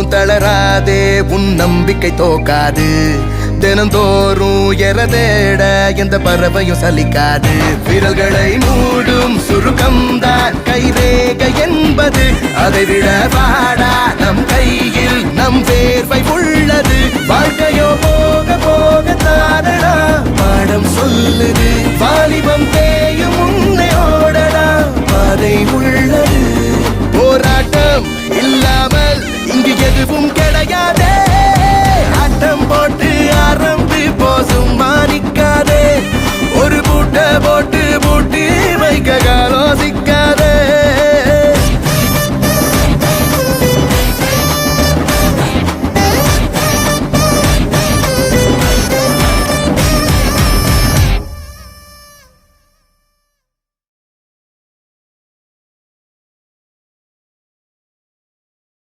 தளராதே உன் நம்பிக்கை தோக்காது தினந்தோறும் எறதேட எந்த பறவையும் சலிக்காது விரல்களை மூடும் சுருக்கம்தான் கைரேக என்பது அதை விட வாடா நம் கையில் நம் வேர்வை உள்ளது வாழ்க்கையோ போக போக தானடா பாடம் சொல்லுது வாலிபம் தேயும் முன்னே ஓடடா பாதை உள்ளது போராட்டம் இல்லாமல் இங்கு எதுவும்